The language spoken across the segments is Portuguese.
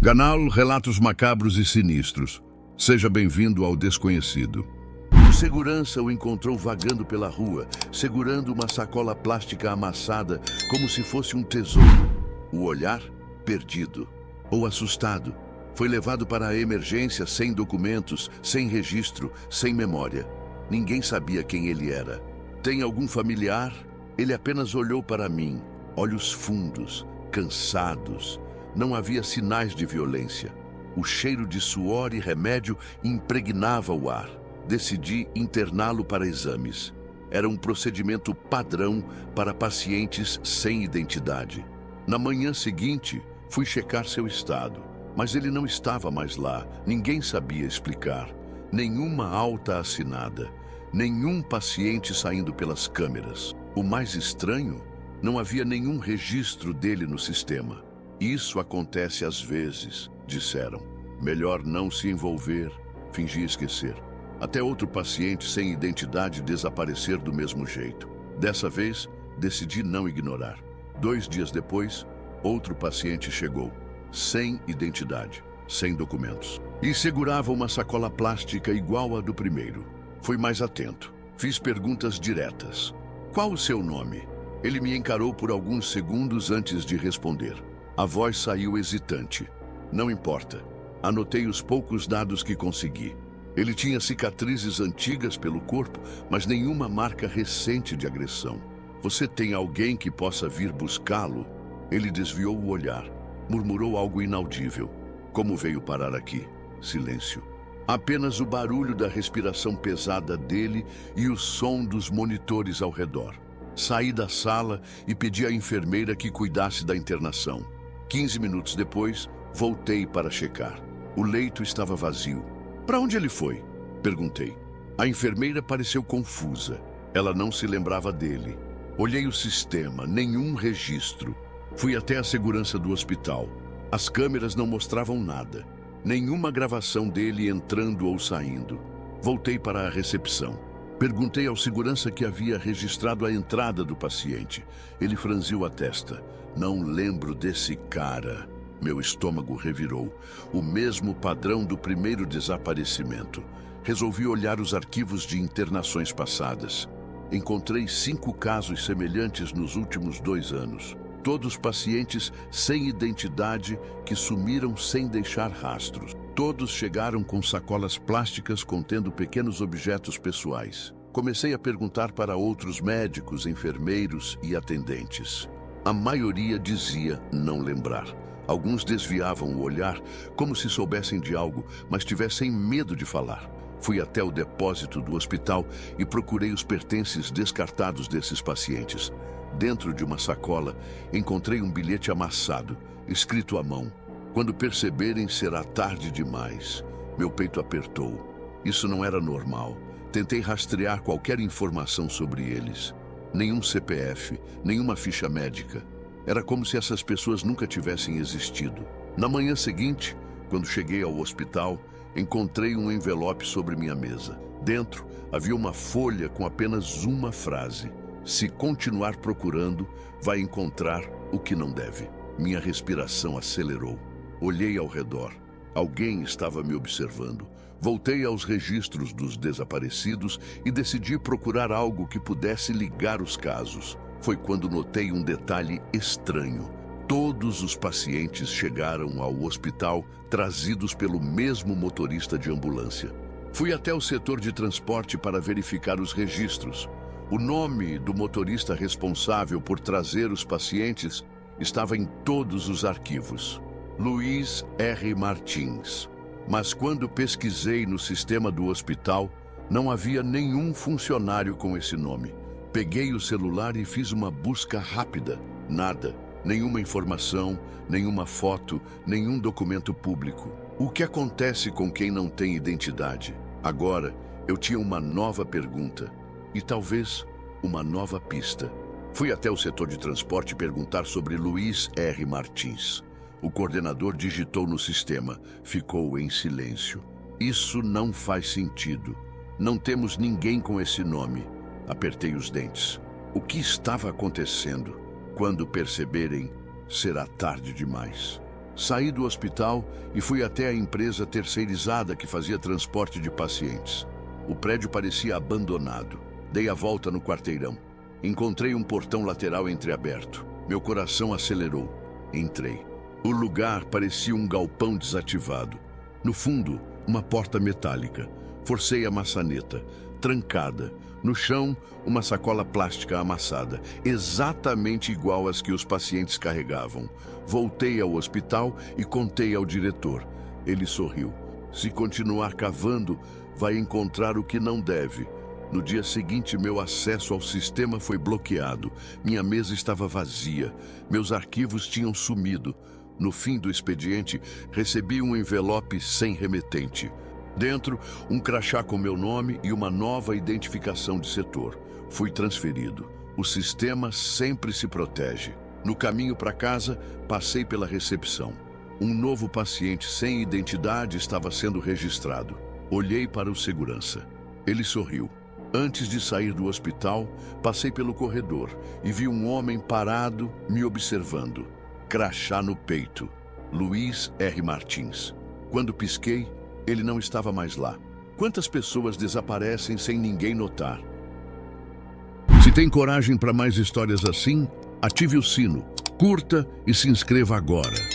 Ganal, relatos macabros e sinistros. Seja bem-vindo ao desconhecido. O segurança o encontrou vagando pela rua, segurando uma sacola plástica amassada como se fosse um tesouro. O olhar, perdido ou assustado. Foi levado para a emergência sem documentos, sem registro, sem memória. Ninguém sabia quem ele era. Tem algum familiar? Ele apenas olhou para mim, olhos fundos, cansados. Não havia sinais de violência. O cheiro de suor e remédio impregnava o ar. Decidi interná-lo para exames. Era um procedimento padrão para pacientes sem identidade. Na manhã seguinte, fui checar seu estado, mas ele não estava mais lá. Ninguém sabia explicar. Nenhuma alta assinada. Nenhum paciente saindo pelas câmeras. O mais estranho, não havia nenhum registro dele no sistema. Isso acontece às vezes, disseram. Melhor não se envolver, fingi esquecer. Até outro paciente sem identidade desaparecer do mesmo jeito. Dessa vez, decidi não ignorar. 2 dias depois, outro paciente chegou, sem identidade, sem documentos. E segurava uma sacola plástica igual à do primeiro. Fui mais atento. Fiz perguntas diretas. Qual o seu nome? Ele me encarou por alguns segundos antes de responder. A voz saiu hesitante. Não importa. Anotei os poucos dados que consegui. Ele tinha cicatrizes antigas pelo corpo, mas nenhuma marca recente de agressão. Você tem alguém que possa vir buscá-lo? Ele desviou o olhar. Murmurou algo inaudível. Como veio parar aqui? Silêncio. Apenas o barulho da respiração pesada dele e o som dos monitores ao redor. Saí da sala e pedi à enfermeira que cuidasse da internação. 15 minutos depois, voltei para checar. O leito estava vazio. Para onde ele foi? Perguntei. A enfermeira pareceu confusa. Ela não se lembrava dele. Olhei o sistema, nenhum registro. Fui até a segurança do hospital. As câmeras não mostravam nada. Nenhuma gravação dele entrando ou saindo. Voltei para a recepção. Perguntei ao segurança que havia registrado a entrada do paciente. Ele franziu a testa. Não lembro desse cara. Meu estômago revirou. O mesmo padrão do primeiro desaparecimento. Resolvi olhar os arquivos de internações passadas. Encontrei 5 casos semelhantes nos últimos 2 anos. Todos pacientes sem identidade que sumiram sem deixar rastros. Todos chegaram com sacolas plásticas contendo pequenos objetos pessoais. Comecei a perguntar para outros médicos, enfermeiros e atendentes. A maioria dizia não lembrar. Alguns desviavam o olhar, como se soubessem de algo, mas tivessem medo de falar. Fui até o depósito do hospital e procurei os pertences descartados desses pacientes. Dentro de uma sacola, encontrei um bilhete amassado, escrito à mão. Quando perceberem, será tarde demais. Meu peito apertou. Isso não era normal. Tentei rastrear qualquer informação sobre eles. Nenhum CPF, nenhuma ficha médica. Era como se essas pessoas nunca tivessem existido. Na manhã seguinte, quando cheguei ao hospital, encontrei um envelope sobre minha mesa. Dentro, havia uma folha com apenas uma frase. Se continuar procurando, vai encontrar o que não deve. Minha respiração acelerou. Olhei ao redor. Alguém estava me observando. Voltei aos registros dos desaparecidos e decidi procurar algo que pudesse ligar os casos. Foi quando notei um detalhe estranho. Todos os pacientes chegaram ao hospital trazidos pelo mesmo motorista de ambulância. Fui até o setor de transporte para verificar os registros. O nome do motorista responsável por trazer os pacientes estava em todos os arquivos. Luiz R. Martins. Mas quando pesquisei no sistema do hospital, não havia nenhum funcionário com esse nome. Peguei o celular e fiz uma busca rápida. Nada. Nenhuma informação, nenhuma foto, nenhum documento público. O que acontece com quem não tem identidade? Agora, eu tinha uma nova pergunta. E talvez uma nova pista. Fui até o setor de transporte perguntar sobre Luiz R. Martins. O coordenador digitou no sistema. Ficou em silêncio. Isso não faz sentido. Não temos ninguém com esse nome. Apertei os dentes. O que estava acontecendo? Quando perceberem, será tarde demais. Saí do hospital e fui até a empresa terceirizada que fazia transporte de pacientes. O prédio parecia abandonado. Dei a volta no quarteirão. Encontrei um portão lateral entreaberto. Meu coração acelerou. Entrei. O lugar parecia um galpão desativado. No fundo, uma porta metálica. Forcei a maçaneta. Trancada. No chão, uma sacola plástica amassada, exatamente igual às que os pacientes carregavam. Voltei ao hospital e contei ao diretor. Ele sorriu. Se continuar cavando, vai encontrar o que não deve. No dia seguinte, meu acesso ao sistema foi bloqueado. Minha mesa estava vazia. Meus arquivos tinham sumido. No fim do expediente, recebi um envelope sem remetente. Dentro, um crachá com meu nome e uma nova identificação de setor. Fui transferido. O sistema sempre se protege. No caminho para casa, passei pela recepção. Um novo paciente sem identidade estava sendo registrado. Olhei para o segurança. Ele sorriu. Antes de sair do hospital, passei pelo corredor e vi um homem parado me observando. Crachá no peito. Luiz R. Martins. Quando pisquei, ele não estava mais lá. Quantas pessoas desaparecem sem ninguém notar? Se tem coragem para mais histórias assim, ative o sino, curta e se inscreva agora.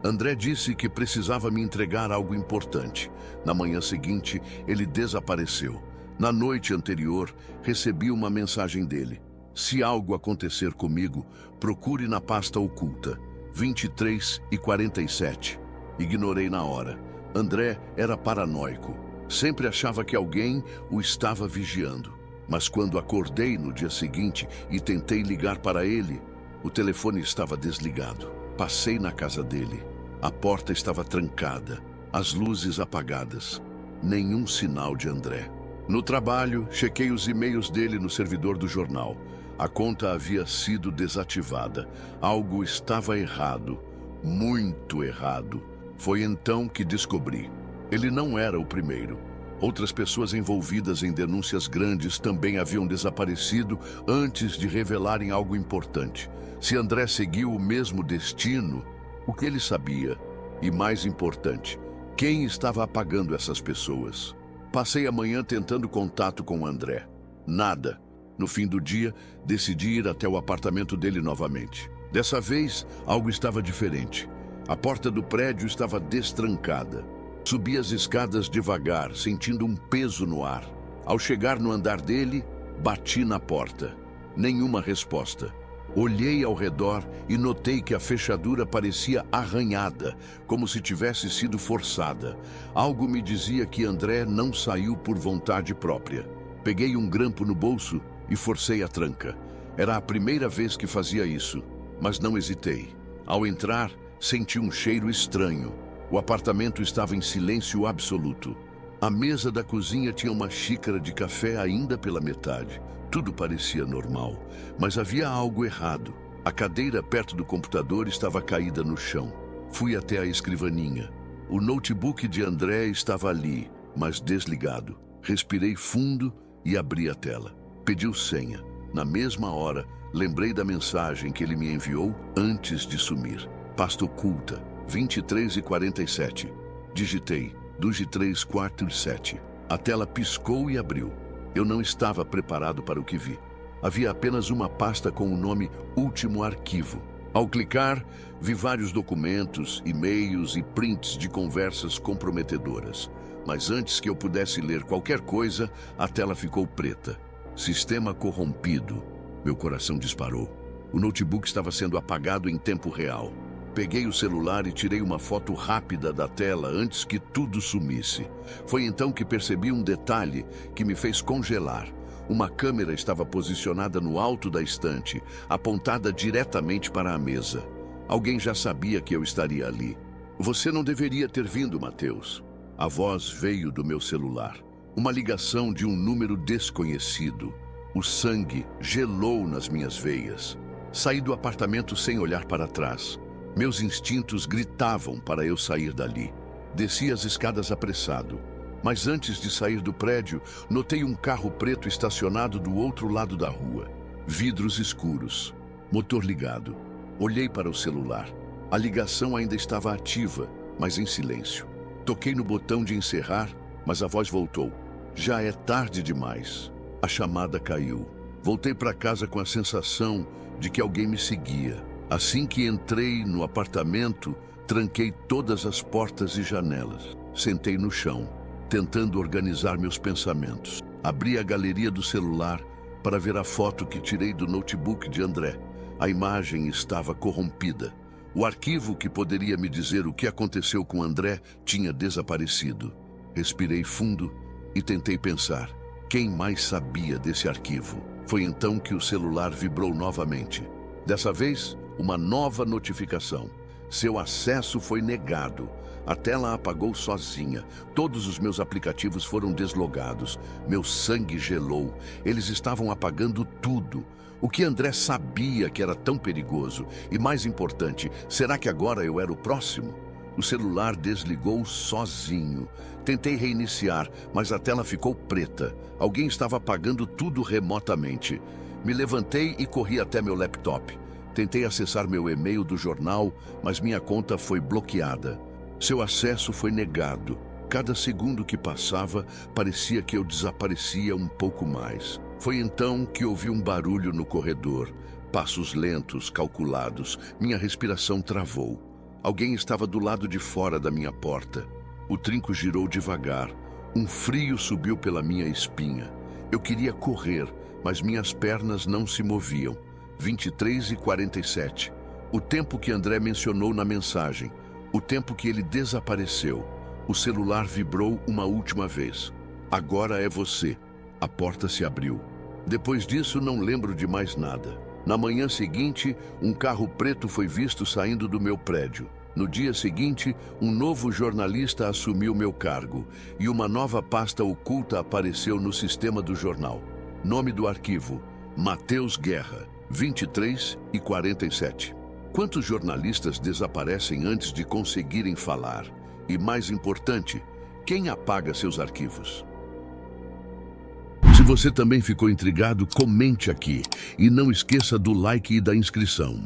André disse que precisava me entregar algo importante. Na manhã seguinte, ele desapareceu. Na noite anterior, recebi uma mensagem dele. Se algo acontecer comigo, procure na pasta oculta. 23 e 47. Ignorei na hora. André era paranoico. Sempre achava que alguém o estava vigiando. Mas quando acordei no dia seguinte e tentei ligar para ele, o telefone estava desligado. Passei na casa dele. A porta estava trancada, as luzes apagadas. Nenhum sinal de André. No trabalho, chequei os e-mails dele no servidor do jornal. A conta havia sido desativada. Algo estava errado. Muito errado. Foi então que descobri. Ele não era o primeiro. Outras pessoas envolvidas em denúncias grandes também haviam desaparecido antes de revelarem algo importante. Se André seguiu o mesmo destino, o que ele sabia? E mais importante, quem estava apagando essas pessoas? Passei a manhã tentando contato com André. Nada. No fim do dia, decidi ir até o apartamento dele novamente. Dessa vez, algo estava diferente. A porta do prédio estava destrancada. Subi as escadas devagar, sentindo um peso no ar. Ao chegar no andar dele, bati na porta. Nenhuma resposta. Olhei ao redor e notei que a fechadura parecia arranhada, como se tivesse sido forçada. Algo me dizia que André não saiu por vontade própria. Peguei um grampo no bolso e forcei a tranca. Era a primeira vez que fazia isso, mas não hesitei. Ao entrar, senti um cheiro estranho. O apartamento estava em silêncio absoluto. A mesa da cozinha tinha uma xícara de café ainda pela metade. Tudo parecia normal, mas havia algo errado. A cadeira perto do computador estava caída no chão. Fui até a escrivaninha. O notebook de André estava ali, mas desligado. Respirei fundo e abri a tela. Pediu senha. Na mesma hora, lembrei da mensagem que ele me enviou antes de sumir. Pasta oculta, 23 e 47. Digitei, 23, 4 e 7. A tela piscou e abriu. Eu não estava preparado para o que vi. Havia apenas uma pasta com o nome Último Arquivo. Ao clicar, vi vários documentos, e-mails e prints de conversas comprometedoras. Mas antes que eu pudesse ler qualquer coisa, a tela ficou preta. Sistema corrompido. Meu coração disparou. O notebook estava sendo apagado em tempo real. Peguei o celular e tirei uma foto rápida da tela antes que tudo sumisse. Foi então que percebi um detalhe que me fez congelar. Uma câmera estava posicionada no alto da estante, apontada diretamente para a mesa. Alguém já sabia que eu estaria ali. Você não deveria ter vindo, Matheus. A voz veio do meu celular. Uma ligação de um número desconhecido. O sangue gelou nas minhas veias. Saí do apartamento sem olhar para trás. Meus instintos gritavam para eu sair dali. Desci as escadas apressado. Mas antes de sair do prédio, notei um carro preto estacionado do outro lado da rua. Vidros escuros. Motor ligado. Olhei para o celular. A ligação ainda estava ativa, mas em silêncio. Toquei no botão de encerrar, mas a voz voltou. Já é tarde demais. A chamada caiu. Voltei para casa com a sensação de que alguém me seguia. Assim que entrei no apartamento, tranquei todas as portas e janelas. Sentei no chão, tentando organizar meus pensamentos. Abri a galeria do celular para ver a foto que tirei do notebook de André. A imagem estava corrompida. O arquivo que poderia me dizer o que aconteceu com André tinha desaparecido. Respirei fundo e tentei pensar. Quem mais sabia desse arquivo? Foi então que o celular vibrou novamente. Dessa vez, uma nova notificação. Seu acesso foi negado. A tela apagou sozinha. Todos os meus aplicativos foram deslogados. Meu sangue gelou. Eles estavam apagando tudo. O que André sabia que era tão perigoso? E mais importante, será que agora eu era o próximo? O celular desligou sozinho. Tentei reiniciar, mas a tela ficou preta. Alguém estava apagando tudo remotamente. Me levantei e corri até meu laptop. Tentei acessar meu e-mail do jornal, mas minha conta foi bloqueada. Seu acesso foi negado. Cada segundo que passava, parecia que eu desaparecia um pouco mais. Foi então que ouvi um barulho no corredor. Passos lentos, calculados. Minha respiração travou. Alguém estava do lado de fora da minha porta. O trinco girou devagar. Um frio subiu pela minha espinha. Eu queria correr, mas minhas pernas não se moviam. 23h47. O tempo que André mencionou na mensagem. O tempo que ele desapareceu. O celular vibrou uma última vez. Agora é você. A porta se abriu. Depois disso, não lembro de mais nada. Na manhã seguinte, um carro preto foi visto saindo do meu prédio. No dia seguinte, um novo jornalista assumiu meu cargo e uma nova pasta oculta apareceu no sistema do jornal. Nome do arquivo: Matheus Guerra, 23h47. Quantos jornalistas desaparecem antes de conseguirem falar? E mais importante, quem apaga seus arquivos? Se você também ficou intrigado, comente aqui e não esqueça do like e da inscrição.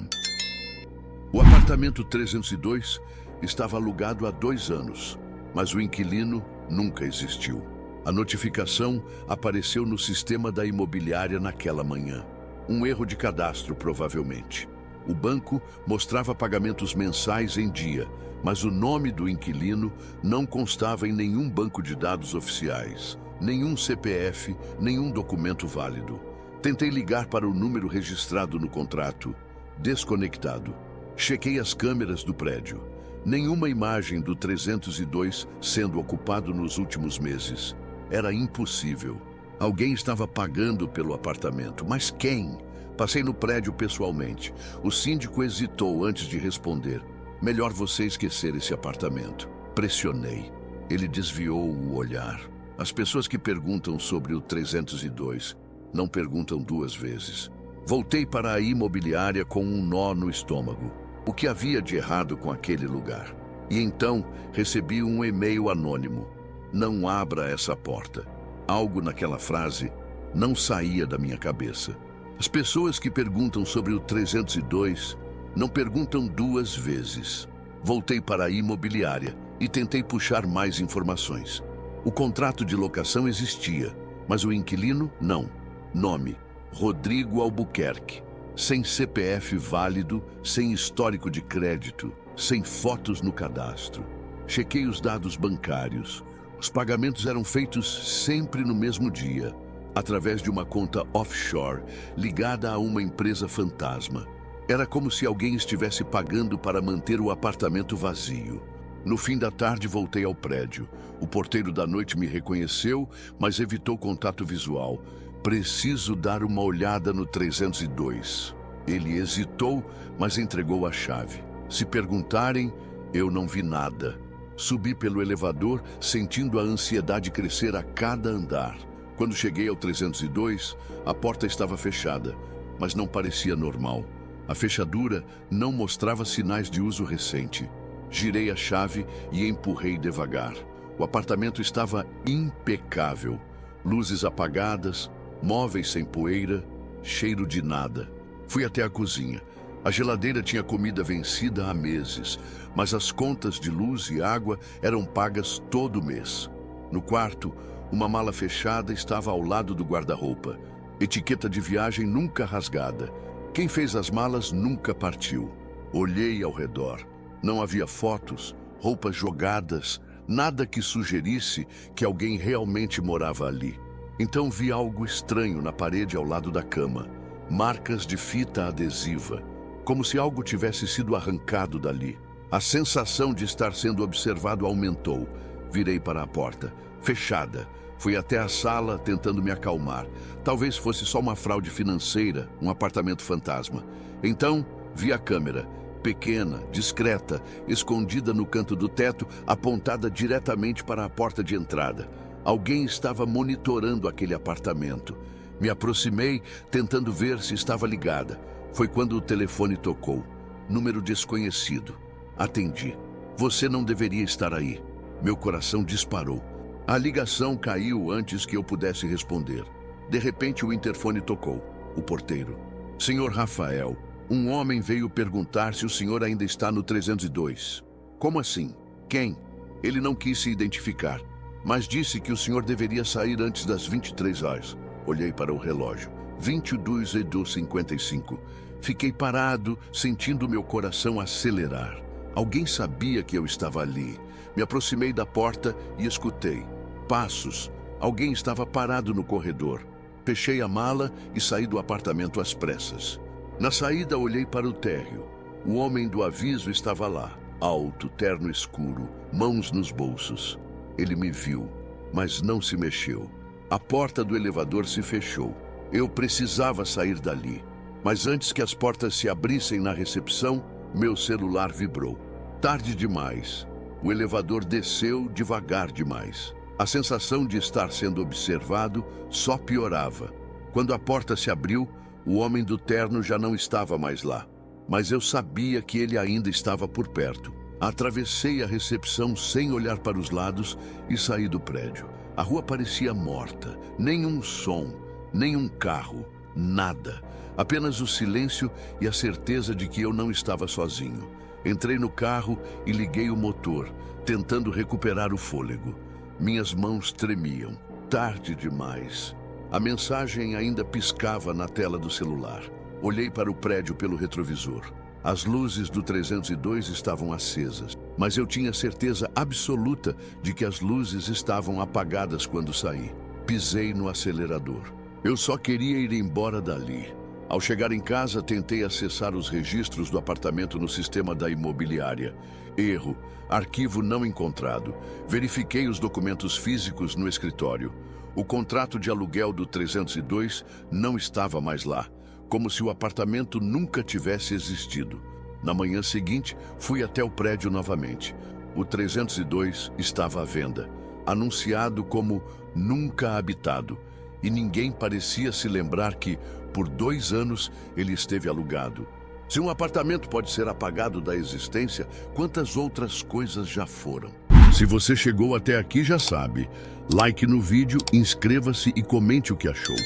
O apartamento 302 estava alugado há 2 anos, mas o inquilino nunca existiu. A notificação apareceu no sistema da imobiliária naquela manhã. Um erro de cadastro, provavelmente. O banco mostrava pagamentos mensais em dia, mas o nome do inquilino não constava em nenhum banco de dados oficiais, nenhum CPF, nenhum documento válido. Tentei ligar para o número registrado no contrato. Desconectado. Chequei as câmeras do prédio. Nenhuma imagem do 302 sendo ocupado nos últimos meses. Era impossível. Alguém estava pagando pelo apartamento, mas quem? Passei no prédio pessoalmente. O síndico hesitou antes de responder. Melhor você esquecer esse apartamento. Pressionei. Ele desviou o olhar. As pessoas que perguntam sobre o 302 não perguntam 2 vezes. Voltei para a imobiliária com um nó no estômago. O que havia de errado com aquele lugar? E então recebi um e-mail anônimo. Não abra essa porta. Algo naquela frase não saía da minha cabeça. As pessoas que perguntam sobre o 302 não perguntam 2 vezes. Voltei para a imobiliária e tentei puxar mais informações. O contrato de locação existia, mas o inquilino não. Nome: Rodrigo Albuquerque. Sem CPF válido, sem histórico de crédito, sem fotos no cadastro. Chequei os dados bancários. Os pagamentos eram feitos sempre no mesmo dia, através de uma conta offshore ligada a uma empresa fantasma. Era como se alguém estivesse pagando para manter o apartamento vazio. No fim da tarde, voltei ao prédio. O porteiro da noite me reconheceu, mas evitou contato visual. Preciso dar uma olhada no 302. Ele hesitou, mas entregou a chave. Se perguntarem, eu não vi nada. Subi pelo elevador, sentindo a ansiedade crescer a cada andar. Quando cheguei ao 302, a porta estava fechada, mas não parecia normal. A fechadura não mostrava sinais de uso recente. Girei a chave e empurrei devagar. O apartamento estava impecável. Luzes apagadas, móveis sem poeira, cheiro de nada. Fui até a cozinha. A geladeira tinha comida vencida há meses, mas as contas de luz e água eram pagas todo mês. No quarto, uma mala fechada estava ao lado do guarda-roupa. Etiqueta de viagem nunca rasgada. Quem fez as malas nunca partiu. Olhei ao redor. Não havia fotos, roupas jogadas, nada que sugerisse que alguém realmente morava ali. Então vi algo estranho na parede ao lado da cama. Marcas de fita adesiva, como se algo tivesse sido arrancado dali. A sensação de estar sendo observado aumentou. Virei para a porta, fechada. Fui até a sala tentando me acalmar. Talvez fosse só uma fraude financeira, um apartamento fantasma. Então, vi a câmera, pequena, discreta, escondida no canto do teto, apontada diretamente para a porta de entrada. Alguém estava monitorando aquele apartamento. Me aproximei, tentando ver se estava ligada. Foi quando o telefone tocou. Número desconhecido. Atendi. Você não deveria estar aí. Meu coração disparou. A ligação caiu antes que eu pudesse responder. De repente, o interfone tocou. O porteiro. Senhor Rafael, um homem veio perguntar se o senhor ainda está no 302. Como assim? Quem? Ele não quis se identificar, mas disse que o senhor deveria sair antes das 23 horas. Olhei para o relógio. 22:55. Fiquei parado, sentindo meu coração acelerar. Alguém sabia que eu estava ali. Me aproximei da porta e escutei. Passos. Alguém estava parado no corredor. Fechei a mala e saí do apartamento às pressas. Na saída, olhei para o térreo. O homem do aviso estava lá, alto, terno escuro, mãos nos bolsos. Ele me viu, mas não se mexeu. A porta do elevador se fechou. Eu precisava sair dali. Mas antes que as portas se abrissem na recepção, meu celular vibrou. Tarde demais. O elevador desceu devagar demais. A sensação de estar sendo observado só piorava. Quando a porta se abriu, o homem do terno já não estava mais lá. Mas eu sabia que ele ainda estava por perto. Atravessei a recepção sem olhar para os lados e saí do prédio. A rua parecia morta. Nenhum som, nenhum carro, nada. Apenas o silêncio e a certeza de que eu não estava sozinho. Entrei no carro e liguei o motor, tentando recuperar o fôlego. Minhas mãos tremiam. Tarde demais. A mensagem ainda piscava na tela do celular. Olhei para o prédio pelo retrovisor. As luzes do 302 estavam acesas, mas eu tinha certeza absoluta de que as luzes estavam apagadas quando saí. Pisei no acelerador. Eu só queria ir embora dali. Ao chegar em casa, tentei acessar os registros do apartamento no sistema da imobiliária. Erro. Arquivo não encontrado. Verifiquei os documentos físicos no escritório. O contrato de aluguel do 302 não estava mais lá, como se o apartamento nunca tivesse existido. Na manhã seguinte, fui até o prédio novamente. O 302 estava à venda, anunciado como nunca habitado, e ninguém parecia se lembrar que, por 2 anos, ele esteve alugado. Se um apartamento pode ser apagado da existência, quantas outras coisas já foram? Se você chegou até aqui, já sabe. Like no vídeo, inscreva-se e comente o que achou.